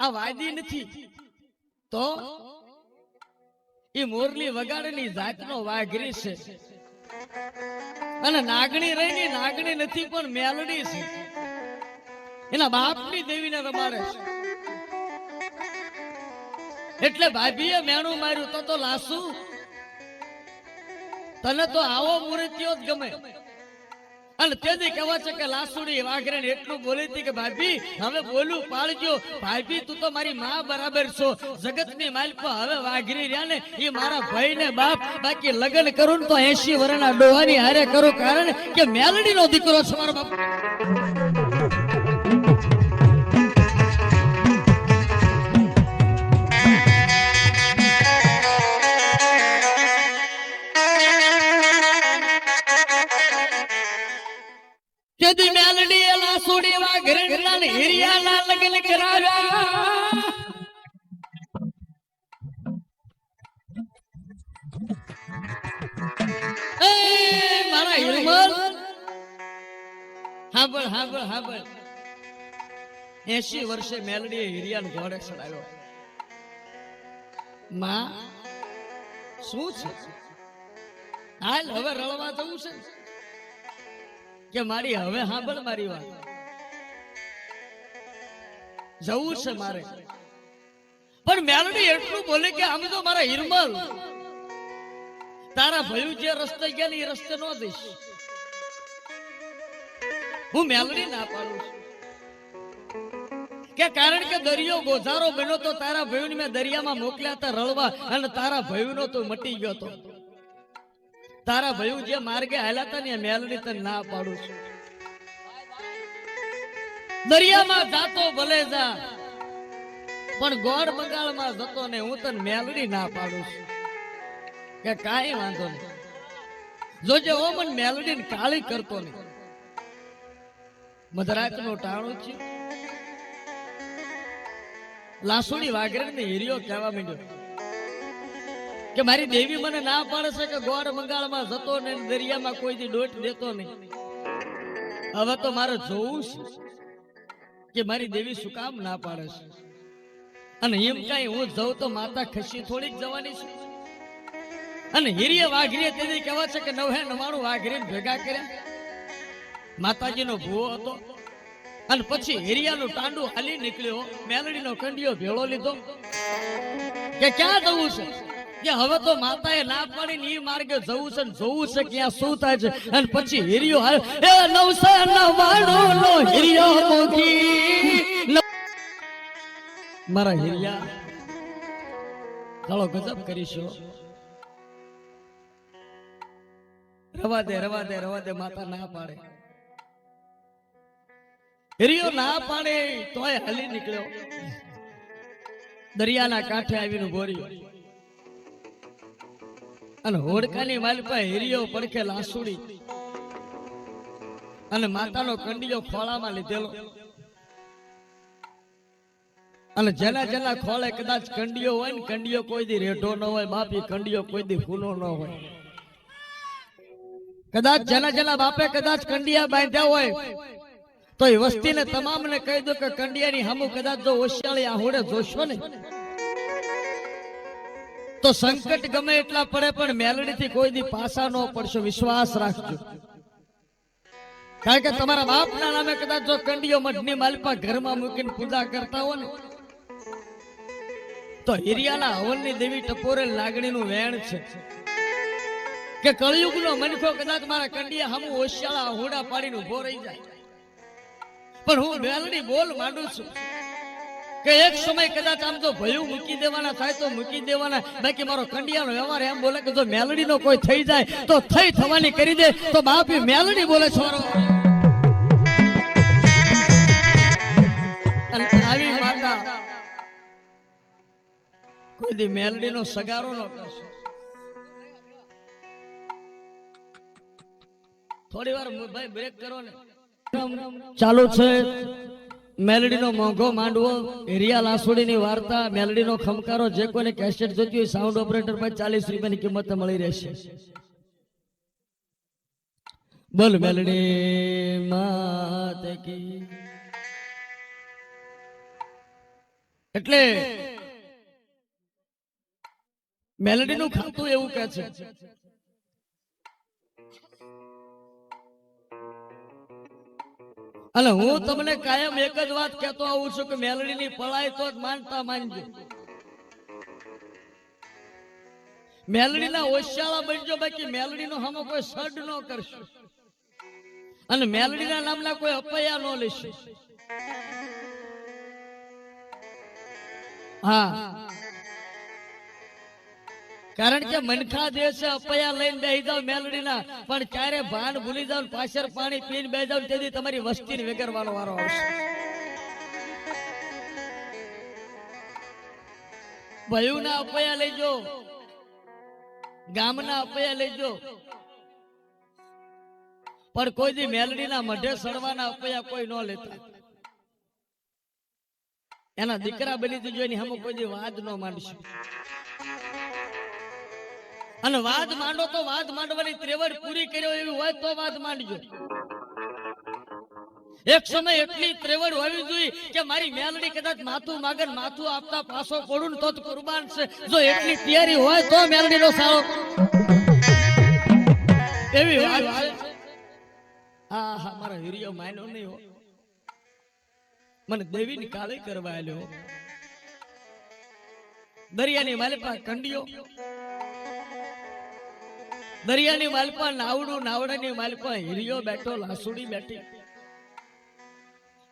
આ વાદી નથી તો એ મોરલી વગાડેની જાતનો વાઘરી છે અને નાગણી રહીની નાગણી નથી પણ મેલડી છે. એના બાપની દેવીને રમાડે છે. એટલે ભાભીએ મેણું માર્યું તો લાસુ તને તો આવો મૂર્તિઓ જ ગમે. અને તેથી કહેવા છે કે લાસુડી વાઘરે એટલું બોલી હતી કે ભાભી હવે બોલું પાડજો. ભાભી તું તો મારી માં બરાબર છો. જગતની માલિકો હવે વાઘરી રહ્યા ને એ મારા ભાઈ ને બાપ. બાકી લગ્ન કરું ને તો 80 વર્ષના ડોહાની હારે કરું, કારણ કે મેલડીનો દીકરો છે મારો બાપ. જદી મેલડી લાસુડી વાઘરેલા ને હિરિયાના લગ્ન કરાવ્યા. એ મારા હિરમલ હાંભળ હાંભળ હાંભળ. 80 વર્ષે મેલડીએ હિરિયાને ઘોડે ચડાવ્યો. માં શું છે? હાલ હવે રળવા જવું છે કે મારી હવે સાંભળ મારી વાત. જવું છે મારે. પણ મેલડી એટલું બોલે કે આમ તો મારા હિરમલ તારા ભયું જે રસ્તે ગયા ને એ રસ્તે નો દઈશ. હું મેલડી ના પાડું છું કે કારણ કે દરિયો ગોઝારો બન્યો તો તારા ભયું મેં દરિયામાં મોકલ્યા હતા રળવા, અને તારા ભયું તો મટી ગયો તો. તારા ભયું જે માર્ગે હાલ્યા હતા ને મેલડી તને ના પાડું છું. દરિયામાં જાતો ભલે જા પણ ગોળ બંગાળમાં જતો ને હું તને મેલડી ના પાડું છું કે કાંઈ વાંધો નહીં. જોજે ઓ મન મેલડી કાળી કરતો નહીં. મધરાત નું ટાણું છે. લાસુડી વાઘરે ને હિરિયો કહેવા માંડ્યો કે મારી દેવી મને ના પાડે છે કે ગોળ મંગાળમાં જતો ને દરિયામાં કોઈથી ડોટ દેતો નહીં. હવે તો મારે જોવું છે કે મારી દેવી શું કામ ના પાડે છે. અને એમ કઈ હું જઉં તો માતા ખસી થોડીક જવાની છે. અને હિરિયા વાઘરીએ તેથી કહેવા છે કે 99 વાઘરી ભેગા કર્યા. માતાજીનો ભૂવો હતો અને પછી હિરિયાનું ટાંડું હાલી નીકળ્યો. મેલડીનો કંડિયો ભેળો લીધો કે ક્યાં જવું છે. કે હવે તો માતાએ ના પાડી ને ઈ માર્ગે જવું છે ને જોવું છે ક્યાં શું થાય છે. અને પછી હિરિયો હાલ એ 999 નો હિરિયો મોગી મારા હિરિયા ચાલો ગજબ કરીશું. રવા દે રવા દે રવા દે. માતા ના પાડે. હિરિયો ના પાડે તોય હાલી નીકળ્યો. દરિયાના કાંઠે આવીને ગોર્યો અને હોડકાની માલપા હિરિયો પડખે લાસુડી અને માતાનો કંડિયો ખોળામાં લીધેલો. અને જેના જેના ખોળે કદાચ કંડિયો હોય ને, કંડિયો કોઈ દી રેઢો ન હોય બાપી, કંડિયો કોઈ દી ફૂનો ન હોય. કદાચ જેના જેના બાપે કદાચ કંડિયા બાંધ્યા હોય તો એ વસ્તીને તમામને કહી દો કે કંડિયાની હામું કદાચ જો ઓશિયાળી આહુડે જોશો ને તો સંકટ ગમે એટલા પડે પણ મેલડીથી કોઈ દી પાસા ન પડશો. વિશ્વાસ રાખજો. કારણ કે તમારા બાપના નામે કદાચ જો કંડિયો મઢની માલપા ઘરમાં મૂકીને પૂજા કરતા હો ને તો હિરિયાના હવનની દેવી ટપોરે લાગણીનું વેણ છે કે કળિયુગનો મનખો કદાચ મારા કંડિયા હામું ઓશિયાળા આહુડા પાડીને ઉભો રહી જાય. પણ હું મેલડી બોલ માંડું છું કે એક સમય કદાચ આમ તો ભયું મૂકી દેવાના થાય તો મૂકી દેવાના. બાકી મારો કંડિયાનો વ્યવહાર એમ બોલે કે જો મેલડીનો કોઈ થઈ જાય તો થઈ થવાની કરી દે. તો બાપી મેલડી બોલે છોરો. આવી માતા કોઈ દી મેલડીનો સગારો ન કરશે. થોડી વાર ભાઈ બ્રેક કરો ને. ચાલુ છે મેલડીનો મોંઘો માંડવો, હિરિયા લાસુડીની વાર્તા, મેલડીનો ખમકારો. જે કોઈને કેસેટ જોતી હોય સાઉન્ડ ઓપરેટર પર 40 રૂપિયાની કિંમત મળી રહેશે. બોલ મેલડી માત કી. એટલે મેલડી નું ખાતું એવું કે છે, અને હું તમને કાયમ એક જ વાત કહેતો આવું છું કે મેલડી ની પળાય તો જ માનતા માનજો. મેલડી ના ઓશિયાળા બનજો, બાકી મેલડી નો હમો કોઈ સડ ન કરશે અને મેલડી ના નામના કોઈ અપયા ન લેશે. હા, કારણ કે મનખા દેશે અપયા લઈને બેહી જાવ મેલડી ના, પણ ક્યારે ભાન ભૂલી જાવ પાછળ પાણી પીને બેહી જાવ તેથી તમારી વસ્તી વગરવાનો વારો આવશે. ભયુના અપયા લેજો, ગામના અપયા લેજો, પણ કોઈ દી મેલડી ના મઢે સડવાના અપયા કોઈ ન લેતા. એના દીકરા બની દીજો એની હમ કોઈ દી વાદ ન માંડશે. અને વાદ માંડો તો વાદ માંડવાની ત્રેવડ પૂરી કર્યો એવી હોય તો વાદ માંડજો. એક સમય એટલી ત્રેવડ હોવી જોઈએ કે મારી મેલડી કદાચ માથું માગન માથું આપતા પાછો પડું ને તો જ કુરબાન છે. જો એટલી તૈયારી હોય તો મેલડી નો સારો એવી વાત છે. હા હા, મારા વીર્યો માન્યો નહીં હો, મને દેવી ની કાળી કરવા આલ્યો. દરિયાની માલપા કંડિયો, દરિયાની માલપા નાવડું, નાવડાની માલપા હીરિયો બેઠો, લાસુડી બેઠી,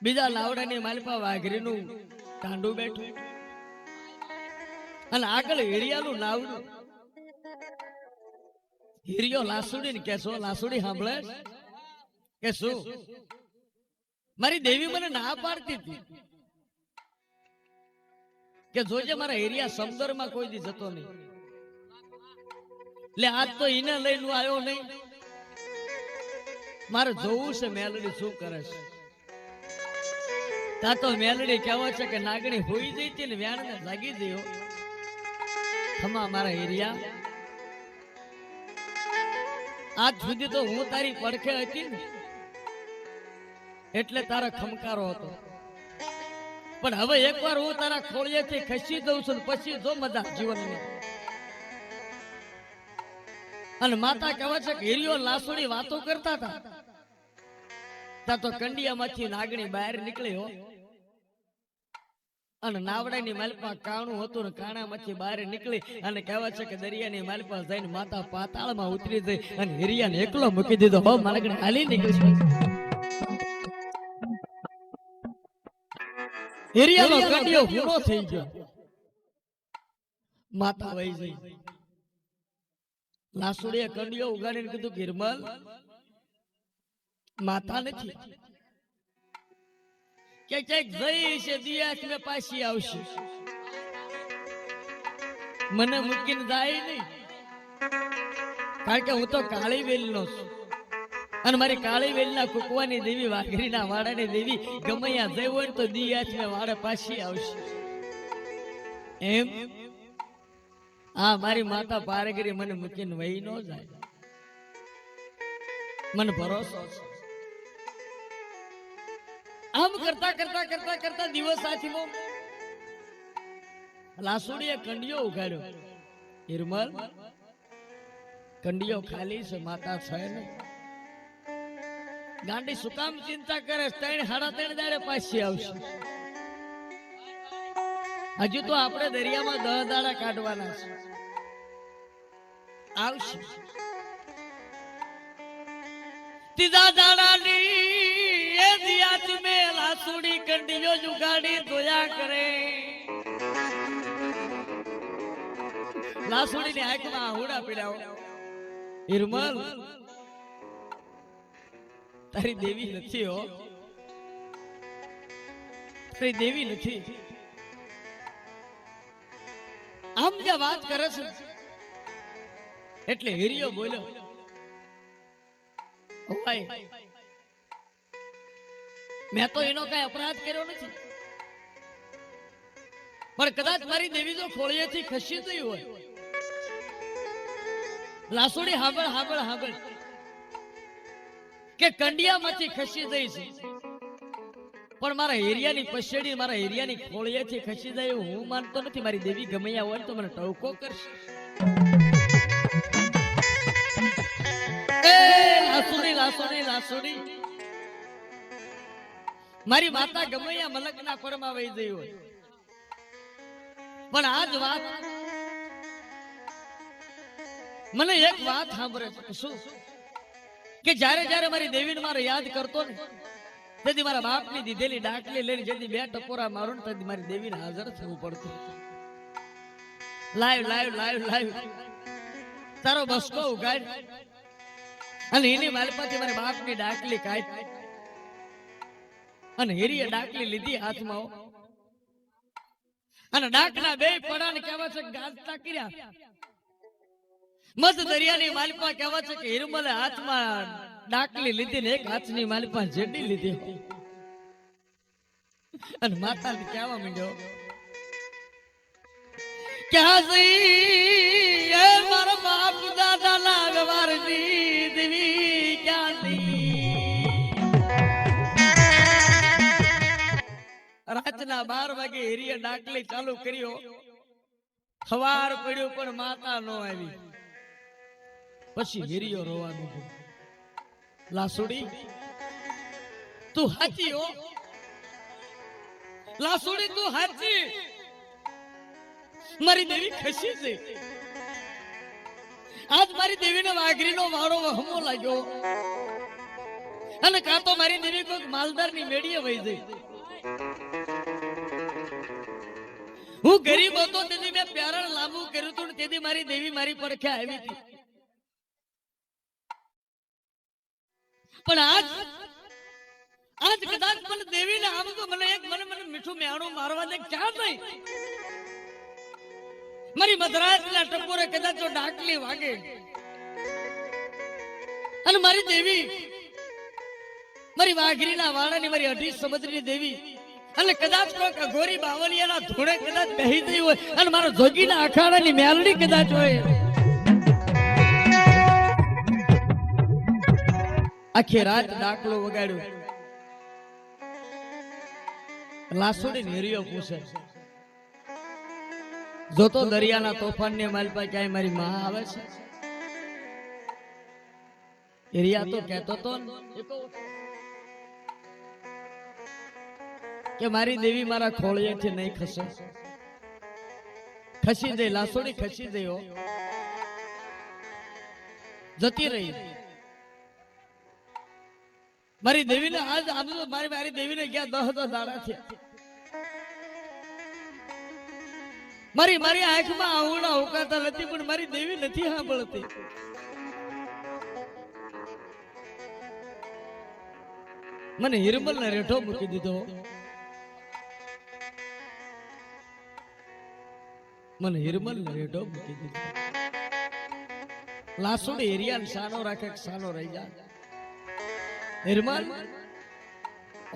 બીજા નાવડાની માલપા વાઘરીનું કાંડું બેઠું, અને આગળ હીરિયાનું નાવડું. હીરિયો લાસુડી ને કેસો, લાસુડી સાંભળે કે શું? મારી દેવી મને ના પાડતી હતી કે જોજે મારા હીરિયા સમુદ્રમાં કોઈ દી જતો નહીં. એટલે આજ તો એને લઈને આવ્યો નહીં, મારે જોવું છે મેલડી શું કરે છે. તા તો મેલડી કહેવો છે કે નાગણી હોઈ જઈ હતી ને વ્યાણ ને જાગી દયો. ખમા મારા હીરિયા, આજ સુધી તો હું તારી પડખે હતી ને એટલે તારા ખમકારો હતો, પણ હવે એકવાર હું તારા ખોળિયેથી ખસી દઉં છું પછી જો મજા જીવનની. અને માતા કહેવા છે કે હીરિયો લાસુડી વાતો કરતા હતા તા તો કંડિયામાંથી નાગણી બહાર નીકળ્યો અને નાવડાની માલપા કાણું હતું ને કાણામાંથી બહાર નીકળી અને કહેવા છે કે દરિયાની માલપા જઈને માતા પાતાળમાં ઉતરી જઈ અને હીરિયાને એકલો મૂકી દીધો. હો નાગણી હાલી નીકળી. હીરિયાનો કંડિયો ભૂરો થઈ ગયો, માતા વહી ગઈ. લાસુડીએ કંડિયો ઉગાડીને કીધું ગિરમલ, માતા નથી કે ક્યાંક જઈ છે, દિયાસ મેં પાછી આવશે, મને મૂકીને જાય નહીં. કારણ કે હું તો કાળી વેલ નો છું અને મારી કાળી વેલ ના કુકવાની દેવી, વાઘરી ના વાડાની દેવી ગમે ત્યાં જઈ હોય તો દિયાસ મેં વાડે પાછી આવશે. એમ હા, મારી માતા પારેગરી મને મૂકીને વહી ન જાય, મને ભરોસો છે. આમ કરતા કરતા કરતા કરતા દિવસ સાથીમાં લાસુડીએ કંડિયો ઉગાડ્યો. હિરમલ, કંડિયો ખાલી છે, માતા છે ને. ગાંડી શું કામ ચિંતા કરે? 3-3.5 દાડે પાછી આવશે. હજુ તો આપણે દરિયામાં 10 દાડા કાઢવાના છે. આવશે ત્રીજા દાડાની એ દિયાત મે લાસુડી કંડિયો જુગાડી દોયા કરે. લાસુડી ની આંખમાં આહુડા પીડાવો. હિરમલ, તારી દેવી નથી હો, તારી દેવી નથી. આમ જે વાત કરે છે એટલે હીરિયો બોલ્યો, મેં તો એનો કઈ અપરાધ કર્યો નથી, પણ કદાચ મારી દેવી જો ખોળિયેથી ખસી ગઈ હોય. લાસુડી હાંભળ હાંભળ હાંભળ કે કંડિયામાંથી ખસી ગઈ છે, પણ મારા એરિયાની પછેડી મારા એરિયાની ખોળિયાથી ખસી જાય એવું હું માનતો નથી. મારી દેવી ગમૈયા હોય તો મને ટવકો કરશે. એ લાસુડી લાસુડી લાસુડી મારી માતા ગમૈયા મલકના પડમાં વહી ગઈ હોય, પણ આજ વાત મને એક વાત સાંભળે છે. શું કે જ્યારે જ્યારે મારી દેવીને મારે યાદ કરતો ને તેથી મારા બાપની દીધેલી ડાકલી લઈને જેથી બે ટપોરા મારું ને તેથી મારી દેવીને હાજર થવું પડતું. લાઈવ લાઈવ લાઈવ લાઈવ તારો બસકો ઉગાડ અને એની માલપાથી મારા બાપની ડાકલી કાઢ અને હેરીએ ડાકલી લીધી હાથમાં અને ડાકના બે પડાને કહેવા છે ગાજતા કર્યા. મત દરિયાની માલપા કહેવા છે કે હિરમલે હાથમાં ડાકલી લીધી ને એક હાથની માલપા જેડી લીધી અને માતાને કહેવા માંડ્યો કે હાસી એ મારા બાપ દાદા ના વ્યવહારની દેવી ક્યાંથી રાતના 12 વાગે હેરીએ ડાકલી ચાલુ કર્યો. સવાર પડ્યો પણ માતા નો આવી. પછી હેરીયો રોવા માંડ્યો. લાસુડી તું હાચી હો, લાસુડી તું હાચી, મારી દેવી ખસી છે. આજ મારી દેવીને વાઘરીનો વાળો વહમો લાગ્યો અને કાં તો મારી દેવી કોઈક માલદારની મેડીએ વહી જઈ. હું ગરીબ હતો તેથી મેં પ્યારણ લાંબુ કર્યું હતું ને તેથી મારી દેવી મારી પડખે આવી હતી. પણ આજ કદાચ મને દેવીને આમ તો મને મીઠું મેણું મારવા દે ક્યાં નહીં. મારી મધરાજના ટપોરે કદાચ જો ડાકલી વાગે અને મારી દેવી મારી વાઘરીના વાળાની મારી અઢી સમુદ્રની દેવી અને કદાચ કોઈ અઘોરી બાવલિયાના ધોળે કદાચ બેહી ગઈ હોય અને મારો જોગીના અખાડાની મેલડી કદાચ હોય, આખી રાત ડાકલો વગાડ્યો. લાસુડી નેરિયો પૂછે જોતો દરિયાના તોફાનની માલપા ક્યાંય મારી માં આવે છે? એરિયા તો કહેતો તો કે મારી દેવી મારા ખોળિયેથી નહીં ખસે. ખસી દે લાસુડી ખસી દે જતી રહી. મારી દેવીને આજ આમ તો મારી દેવીને ગયા 10 દાડા થયા. મારી આંખમાં આંગળા ઉકાતા નથી પણ મારી દેવી નથી સાંભળતી. મને હિરમલ ને રેઠો મૂકી દીધો. મને હિરમલ ને રેઠો મૂકી દીધો. લાસુડી એરિયા સાનો રાખે સાનો રહી જાય. હિરમલ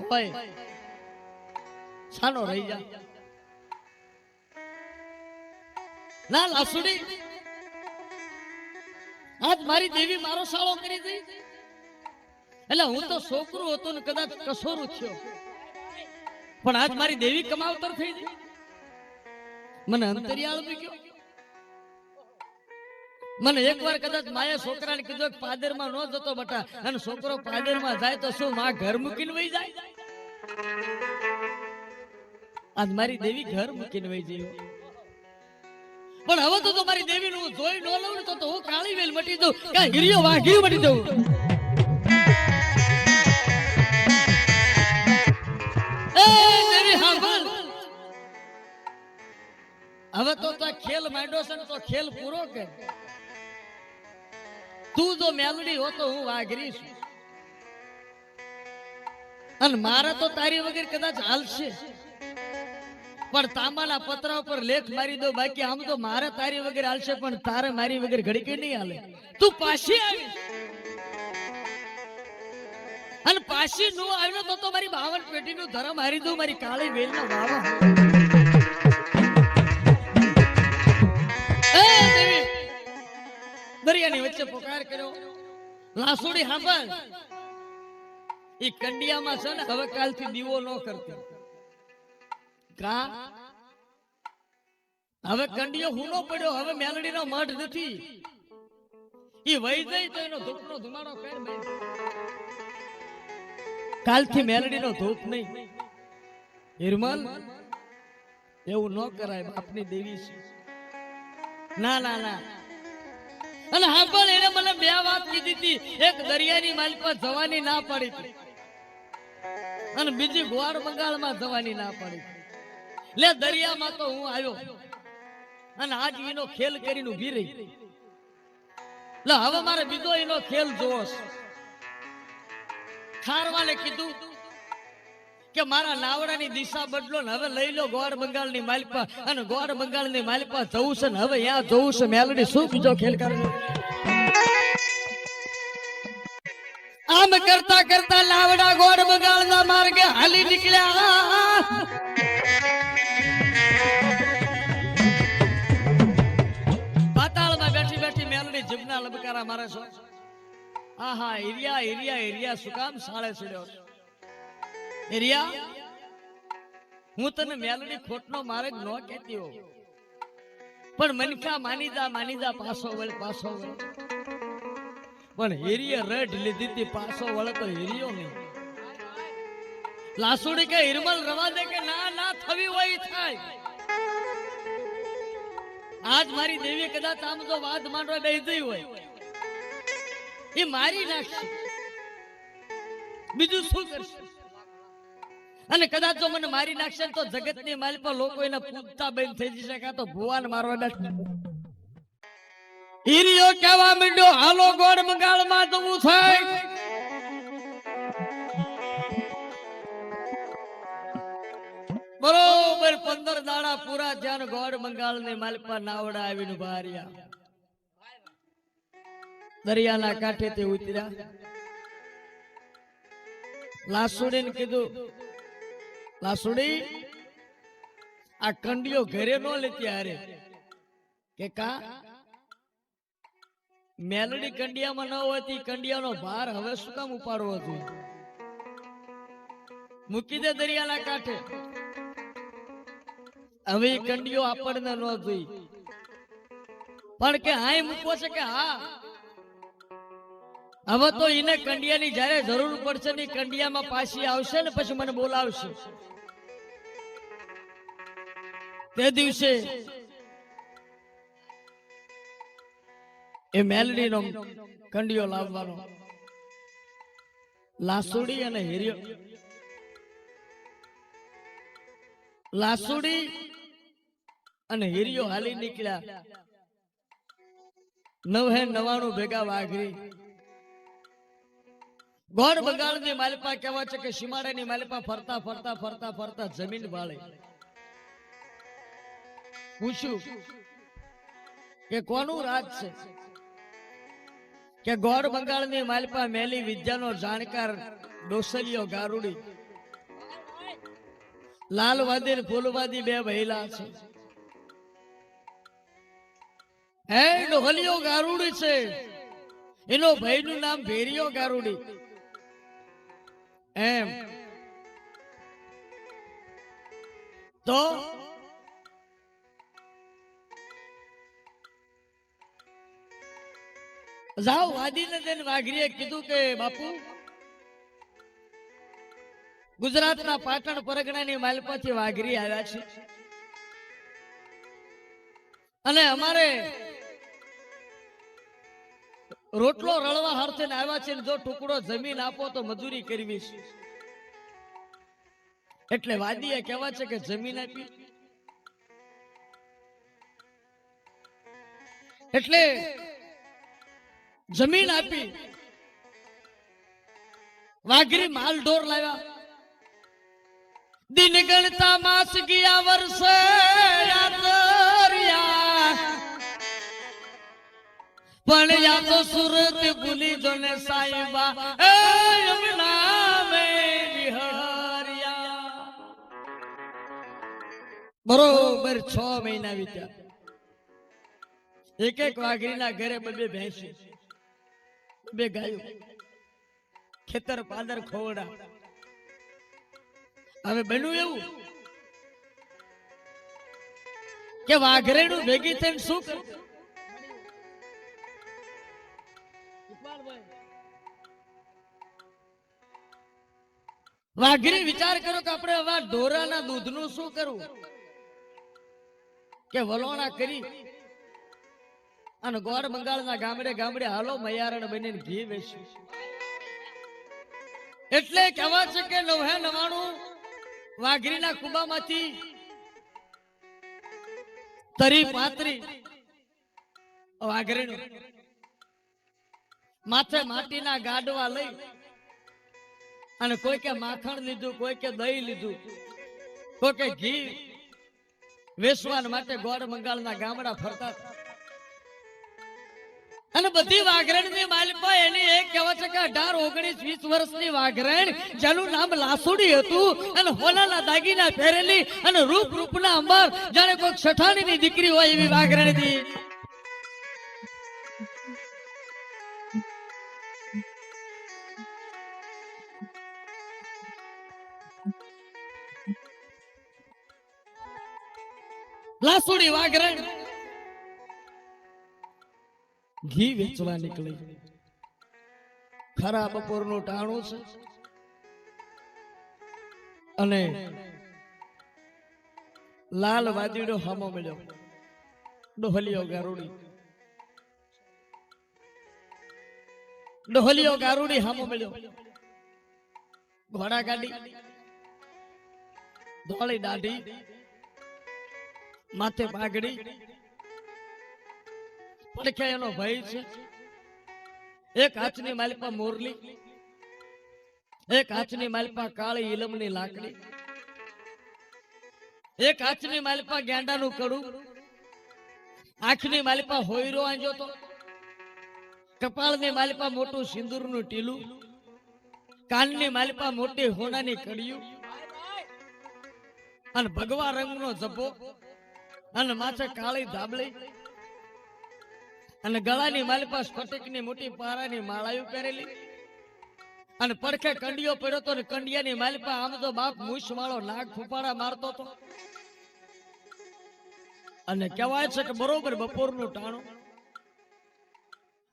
ઓય સાનો રહી જા. ના લાસુડી આજ મારી દેવી મારો સાળો કરી દઈ. એટલે હું તો છોકરો હતો ને કદાચ કસોરું થયો પણ આજ મારી દેવી કમાવતર થઈ ગઈ. મને અંતરિયાળ બી ગયો. મને એકવાર કદાચ માયા છોકરાને કીધું કે પાદરમાં ન જતો બટા અને છોકરો પાદરમાં જાય તો શું માં ઘર મૂકીને વહી જાય? આજ મારી દેવી ઘર મૂકીને વહી જઈ. પણ હવે તો મારી દેવી નું જોઈ ન લઉં ને તો હું કાળી વેલ મટી દઉં કે હિરિયો વાઘી મટી દઉં. હવે તો ખેલ માંડ્યો છે ને તો ખેલ પૂરો કર. તું જો મેલડી હો તો હું વાઘરી છું અને મારે તો તારી વગર કદાચ હાલશે પણ તાંબાના પતરા ઉપર લેખ મારી દો. બાકી આમ તો મારે તારી વગર હાલશે પણ તારે મારી વગર ઘડીકે નહીં હાલે. તું પાછી આવી અને પાછી નો આવ્યો તો મારી 52 પેટીનું ધરમ હારી દઉં. મારી કાળી વેલના વાવા દરિયાની વચ્ચે પોકાર કર્યો. લાસુડી સાંભળ એ કંડિયામાં છે ને હવે કાલથી દીવો ન કરતી. કા હવે કંડિયો હુનો પડ્યો, હવે મેલડીનો મઢ નથી. ઈ વહી જાય તો એનો ધૂપનો ધુમાડો ફેર બે. કાલથી મેલડીનો ધૂપ નહીં. હિરમલ એવું ન કરાય, બાપની દેવી છે. ના ના ના. અને હા પણ એને મને બે વાત કીધી હતી. એક દરિયાની માલિક પર જવાની ના પાડી હતી અને બીજી ગોળ બંગાળમાં જવાની ના પાડી. લે દરિયામાં તો હું આવ્યો અને આજ એનો ખેલ કરીને ઉભી રહી. લે હવે મારે બીજો એનો ખેલ જોવો છે. ખારવાને કીધું કે મારા નાવડાની દિશા બદલો ને હવે લઈ લો ગોળ બંગાળની માલિકા, અને ગોળ બંગાળની માલિકા જવું છે ને હવે ત્યાં જવું છે. મેલડી શું બીજો ખેલ કરે? આમ કરતા કરતા નાવડા ગોળ બંગાળના માર્ગે હાલી નીકળ્યા. પાતાળમાં બેઠી બેઠી મેલડી જીભના લબકારા મારે છો. આહા એરિયા એરિયા એરિયા શું કામ સાળે છોડ્યો? એરિયા હું તને મેલડી ખોટનો માર્ગ ન કહેતી હો, પણ મનખા માની જા પાછો વળ પાછો વળ. પણ હેરિયા રડ લીધી હતી, પાછો વળે તો હેરિયો નહીં. લાસુડી કે હિરમલ રવા દે કે ના ના થવી હોય થાય. આજ મારી દેવી કદાચ આમ જો વાત માંડવા બેસી ગઈ હોય એ મારી નાખશે, બીજું શું કરશે? અને કદાચ જો મને મારી નાખશે તો જગતની માલ પર લોકો એને પૂજતા બંધ થઈ જશે, કાં તો ભુવાન મારવા બેઠા. હીરિયો કહેવા માંડ્યો હાલો ગોળ બંગાળમાં જવું થાય. બરોબર 15 દાડા પૂરા થયા, ગોળ બંગાળની માલપા નાવડા આવીને બાર્યા. દરિયાના કાંઠેથી ઉતર્યા. લાસુડીને કીધું, લાસુડી આ કંડિયો ઘરે નો લેતી હારે. કે કા મેલડી કંડિયામાં ન હોતી, કંડિયાનો ભાર હવે શું કામ ઉપાડવો જોઈએ? મૂકી દે દરિયાના કાંઠે. હવે કંડિયો આપણને ન જોઈ, પણ કે હાય મૂકવો છે કે હા હવે તો એને કંડિયાની જયારે જરૂર પડશે ને કંડિયામાં પાછી આવશે ને પછી મને બોલાવશે. તે દિવસે એ મેલડીનો કંડિયો લાવવાનો. લાસુડી અને હીરિયો, લાસુડી અને હીરિયો હાલી નીકળ્યા. 99 ભેગા વાઘરી. ગોળ બંગાળની માલપા કહેવા છે કે સીમાડાની માલપા ફરતા ફરતા ફરતા ફરતા જમીન વાળે. પૂછ્યું કે કોનું રાજ છે? કે ગોળ બંગાળની માલપા મેલી વિદ્યાનો જાણકાર ડોસલિયો ગારુડી. લાલવાદી ને ફૂલવાદી બે વહેલા છે. હે ડોહલિયો ગારુડી છે, એનો ભાઈનું નામ ભેરિયો ગારુડી. એમ તો જાઓ વાદીને તેને વાઘરીએ કીધું કે બાપુ ગુજરાતના પાટણ પરગણાની માલપાથી વાઘરી આવ્યા છે અને અમારે રોટલો રળવા હારથે આવ્યા છે, જો ટુકડો જમીન આપો તો મજૂરી કરવી છે. એટલે વાદીએ કહેવા છે કે જમીન આપી. એટલે જમીન આપી. વાઘરી માલ ઢોર લાવ્યા. દિન ગણતા માસ ગયા વર્ષે પણ યા તો સુરત ભૂલી જો ને સાઈબા બરોબર 6 મહિના વીત્યા. એક એક વાઘરીના ઘરે બે ભેંસી બે ગાયો. ખેતર પાદર ખોવડા. હવે બન્યું એવું કે વાઘરેણું ભેગી થઈને શું કર, વાઘરી વિચાર કરો કે આપણે હવે ઢોરાના દૂધનું શું કરવું, કે વલોણા કરી અને ગોળ બંગાળના ગામડે ગામડે હાલો મયારણ બનીને ઘી વેચ્યું. એટલે કહેવા છે કે 99 વાઘરીના કુબામાંથી તરી પાતરી વાઘરીનું માથે માટીના ગાડવા લઈ અને કોઈ કે માખણ લીધું, કોઈ કે દહીં લીધું, કોઈ કે ઘી વેચવા માટે ગોળ બંગાળના ગામડા ફરતા. અને બધી વાઘરણની માલિકા એની એક કહેવાય છે કે 18, 19, 20 વર્ષની વાઘરણ જેનું નામ લાસુડી હતું અને હોલાના દાગીના પહેરેલી અને રૂપના અંબર જાણે કોઈ શઠાણીની દીકરી હોય એવી વાઘરણ હતી. લાસુડી વાઘરણ ઘી વેચવા નીકળી. ખરા બપોરનું ટાણું છે અને લાલ વાદીડો હામો મળ્યો. ડોહલીઓ ગારુડી હામો મળ્યો. ઘોડા ગાડી, ધોળી દાઢી, માથે પાઘડી, પડખે એનો ભાઈ છે. એક હાથની માલિપા મોરલી, એક હાથની માલિપા કાળી ઇલમની લાકડી, એક હાથની માલિપા ગેંડાનું કડું, આંખની માલિપા હોયરો આંજો તો, કપાળની માલિપા મોટું સિંદૂરનું ટીલું, કાનની માલિપા મોટી હોનાની કડિયું અને ભગવા રંગનો જબ્બો અને માથે કાળી ધાબળી અને ગળાની માલિપા સ્ફટિકની મોટી પારાની માળાયું પહેરેલી અને પડખે કંડિયો પડ્યો તો ને કંડિયાની માલિપા આમ તો બાપ મૂછ વાળો નાગ ફૂફાડા મારતો હતો. અને કહેવાય છે કે બરોબર બપોરનું ટાણું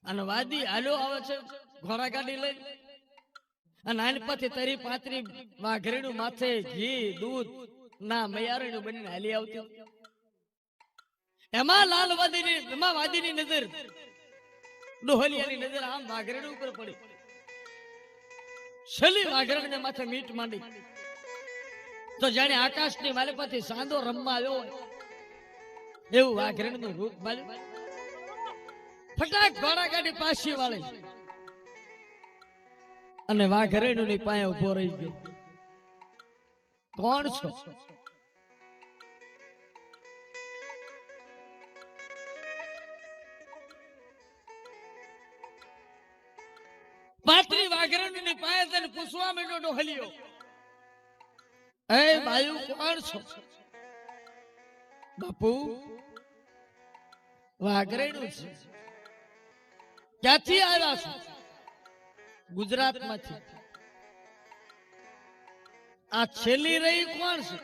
અને વાદી હાલ્યો આવે છે ઘોડા ગાડી લઈ અને આની પાછી તરી પાતરી વાઘરીનું માથે ઘી દૂધ ના મયારણું બનીને હાલી આવતી. એમાં લાલ વાદીની નજર, ડોહલિયાની નજર આમ વાઘરણ ઉપર પડી. છેલ્લી વાઘરણ ને માથે મીટ માંડી તો જાણે આકાશની માલિપાથી સાંદો રમવા આવ્યો હોય એવું વાઘરણ નું રૂપ મળ્યું. ફટાક ઘોડા ગાડી પાછી વાળી અને વાઘરણ ની પાસે ઉભો રહી ગયો. કોણ છો? પાતળી વાઘરણ ની પાસે તેને પૂછવા માંડ્યો ડોહલિયો, એ બાયુ કોણ છો? બાપુ વાઘરણ છે. ક્યાંથી આવ્યા છો? ગુજરાત માંથી. આ છેલ્લી રહી કોણ છે?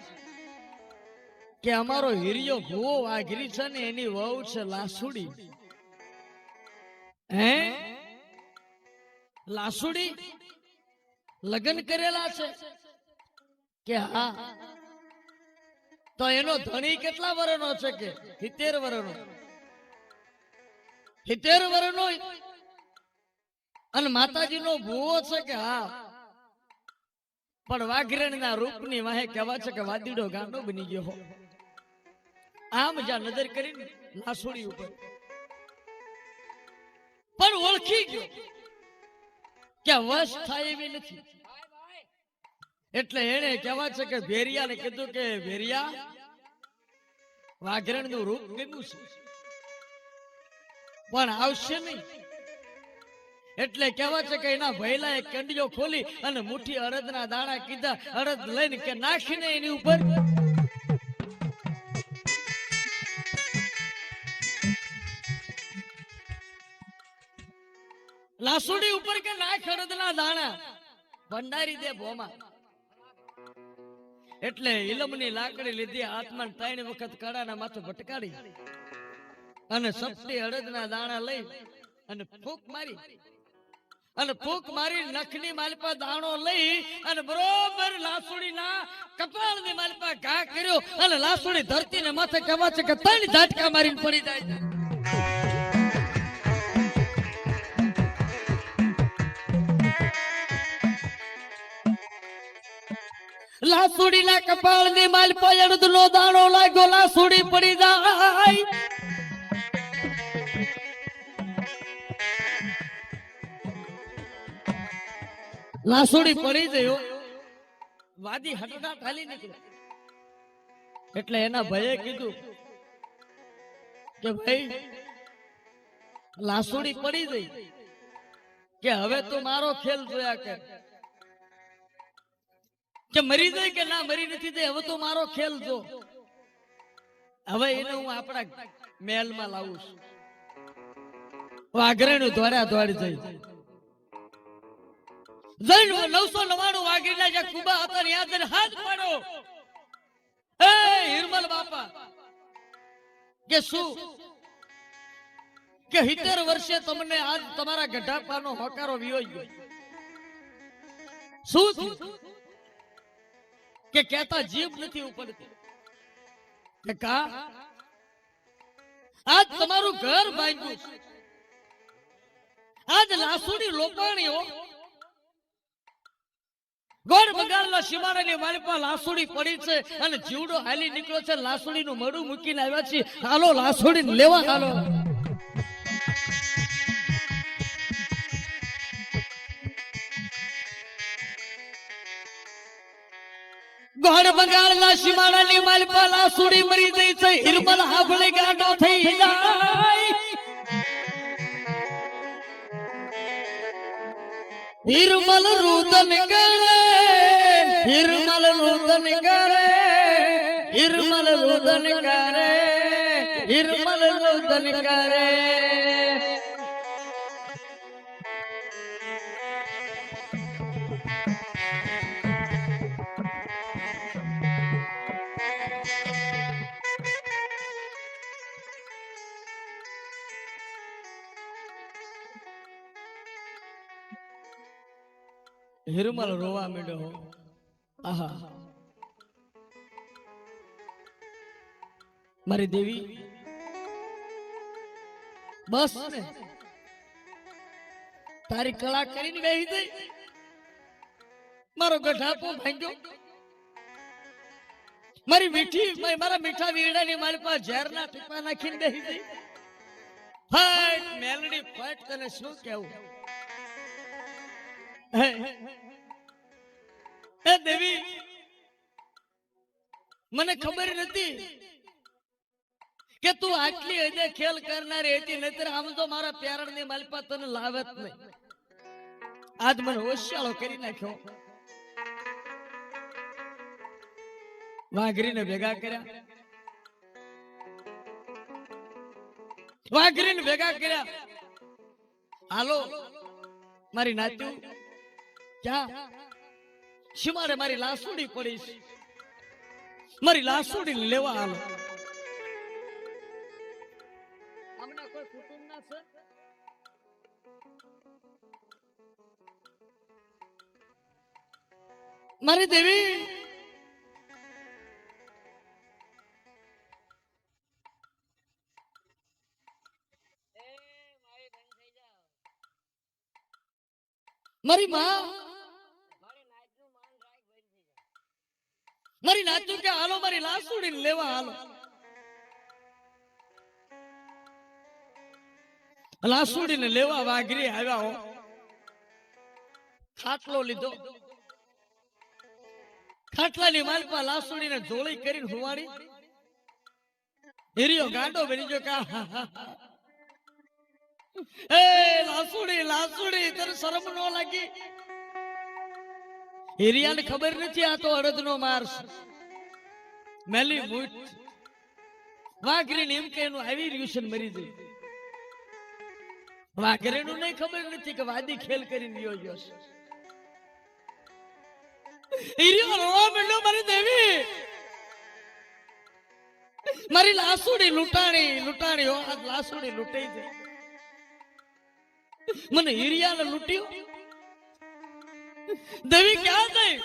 કે અમારો હિરિયો ભૂવો વાઘરી છે ને એની વહુ છે લાસુડી. હે લાસુડી લગ્ન કરેલા છે? કે હા. તો એનો ધણી કેટલા વર્ષનો છે? કે 70 વર્ષનો. 70 વર્ષનો અને માતાજીનો ભૂવો છે? કે હા. પણ વાઘરણના રૂપની વાહે કહેવા છે કે વાદીડો ગાંડો બની ગયો હો. આમ જ્યાં નજર કરીને લાસુડી ઉપર પણ ઓળખી ગયો કે વશ થાય એવી નથી. એટલે એને કહેવા છે કે ભેરિયાને કીધું કે ભેરિયા, વાઘરણનું રૂપ ગમ્યું છે પણ આવશે નહીં. એટલે કહેવા છે કે એના ભૈલા એક કંડિયો ખોલી અને મુઠ્ઠી અડદના દાણા કીધા, અડદ લઈને કે નાખીને એની ઉપર લાસુડી ઉપર કે નાખ અડદના દાણા. ભંડારી દે ભોમાં. એટલે ઇલમની લાકડી લીધી હાથમાં 3 વખત કડાના માથે ભટકાડી અને સપટી અડદના દાણા લઈ અને ફૂંક મારી અને ફૂંક મારી નખની માલપા દાણો લઈ અને બરોબર લાસુડીના કપાળની માલપા ઘા કર્યો અને લાસુડી ધરતીને માથે કહેવા છે કે 3 ઝાટકા મારીને પડી જાય. લાસુડીના કપાળની માલપા અડદનો દાણો લાગ્યો, લાસુડી પડી જાય. લાસુડી પડી ગયો, વાદી હટડાટ હાલી નીકળ્યો. એટલે એના ભાઈએ કીધું કે ભાઈ લાસુડી પડી ગઈ કે હવે તું મારો ખેલ જોયા કર, કે મરી જાય કે ના મરી નથી થઈ, હવે તું મારો ખેલ જો. હવે એને હું આપણા મહેલમાં લાવું છું. વાઘરેણું દોડ્યા દોડી જઈ 999 વાઘરીના જે કુબા હતા ને યાદ હાથ પાડો. એ હિરમલ બાપા કે શું કે 70 વર્ષે તમને આજ તમારા ગઢાપાનો હોકારો વિયો ગયો. શું કે કહેતા જીભ નથી ઉપડતી કે કા આજ તમારું ઘર ભાંગ્યું, આજ લાસુડી લોપાણીઓ ગોળ બગાડના સીમાડાની માલપા લાસુડી પડી છે અને જીવડો હાલી નીકળ્યો છે. લાસુડીનું મડું મૂકીને આવ્યા છે, હાલો લાસુડીને લેવા હાલો. ગોળ બગાડના સીમાડાની માલપા લાસુડી મરી ગઈ છે. હિરમલ હાફળે ગાંડો થઈ જાય. હિરમલ રુદન કરે, હિરમલ રુદન કરે, હિરમલ રુદન કરે, હિરમલ રુદન કરે. હિરમલ રોવા માંડ્યો. આહા મારી દેવી બસ ને તારી કળા કરીને બેહી ગઈ, મારો ગઢાપો ભાંગ્યો, મારી મારા મીઠા વીરડાની મારી પાસે ઝેરના ટીપા નાખીને બેહી ગઈ. ફાટ મેલડી ફાટ, તને શું કહેવું. હે દેવી મને ખબર નથી કે તું આટલી હદે ખેલ કરનારી હતી, નહીતર આમ તો મારા પ્યારણની માલપા તને લાવત નહીં. આજ મને હોશિયાળો કરી નાખ્યો. વાઘરીને ભેગા કર્યા, વાઘરીને ભેગા કર્યા. હાલો મારી નાત્યું ક્યાં સીમાડે મારી લાસુડી પડી છે, મારી લાસુડી લેવા હાલો. હમણાં કોઈ કુટુંબ ના છે? મારી દેવી મારી માં મારી નાચું કે હાલો મારી લાસુડીને લેવા હાલો. લાસુડીને લેવા વાઘરી આવ્યા હો. ખાટલો લીધો, ખાટલાની માલપા લાસુડીને જોડી કરીને હુવાડી. હિરિયો ગાંડો બની ગયો કા એ લાસુડી લાસુડી તને શરમ નો લાગી? હિરિયાને ખબર નથી આ તો અડદનો માર છે. મેલી મૂઠ વાઘરીને એમ કે એનું આવી રહ્યું છે મરી ગયું. વાઘરીનું નહીં ખબર નથી કે વાદી ખેલ કરીને ગયો છે. હીરો રોવા માંડ્યો મારી દેવી, મારી લાસુડી લૂંટાણી લૂંટાણી હો, આજ લાસુડી લૂંટાઈ જાય. મને હીરિયાને લૂંટ્યો. દેવી ક્યાં ગઈ?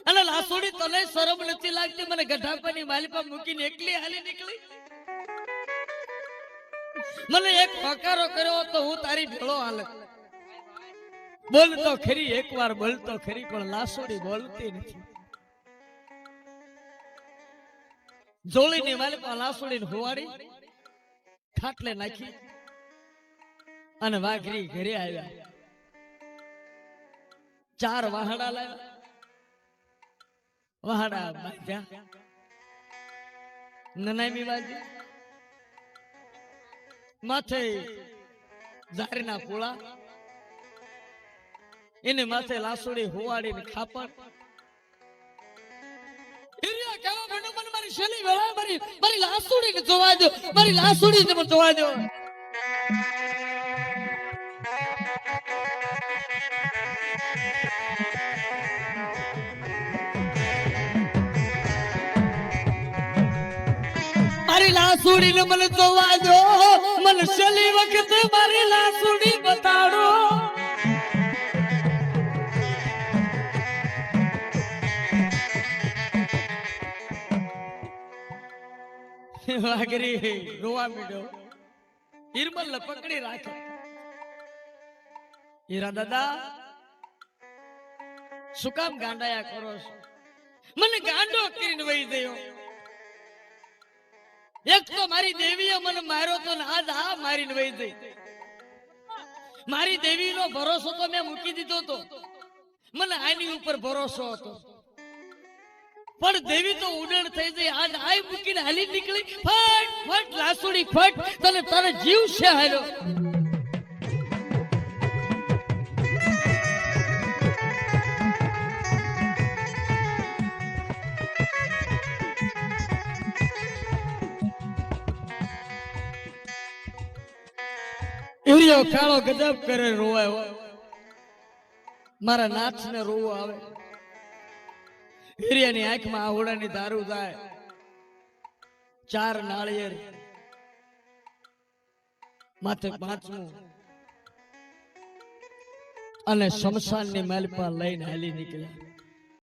અને લાસુડી તને શરમ નથી લાગતી? મને ગઢાપાની માલિપા મૂકીને એકલી હાલી નીકળી. મને એક ફકારો કર્યો તો હું તારી ભેળો હાલત. બોલતો ખરી, એકવાર બોલતો ખરી, પણ લાસુડી બોલતી નથી. જોળીની માલિપા લાસુડીને હોવાડી ખાટલે નાખી અને વાઘરી ઘરે આવ્યા. 4 વાહડા લાવ્યા, વાહડા બાંધ્યા, નનામી બાંધી, માથે ઝારીના પૂળા, એને માથે લાસુડી હોવાડીને ખાપણ. મારી શેલી વેળા, મારી લાસુડીને જોવા દો, મારી લાસુડીને જોવા દો. મારી લાસુડીને મને જોવા દો, મને છેલ્લી વખતે મારી લાસુડી બતાડો. વાઘરી રોવા માંડ્યો. હિરમલને પકડી રાખે. હીરા દાદા, શું કામ ગાંડાયા કરો છો? મને ગાંડો કરીને વહી ગયો. એક તો મારી દેવીએ મને માર્યો તો આજ આ મારીને વહી ગઈ. મારી દેવીનો ભરોસો તો મેં મૂકી દીધો તો, મને આની ઉપર ભરોસો હતો, પણ દેવી તો ઉડણ થઈ ગઈ. આજ આઈ મૂકીને હાલી નીકળી. ફટ ફટ લાસુડી ફટ, તને તારો જીવ છે હાલ્યો. હીરો કાળો ગજબ કરે, રોવાય. મારા નાથને રોવો આવે. હીરિયાની આંખમાં આહોડાની દારૂ જાય. 4 નાળિયેર, માથે 5મું, અને શમશાનની માલિપા લઈને હાલી નીકળ્યા.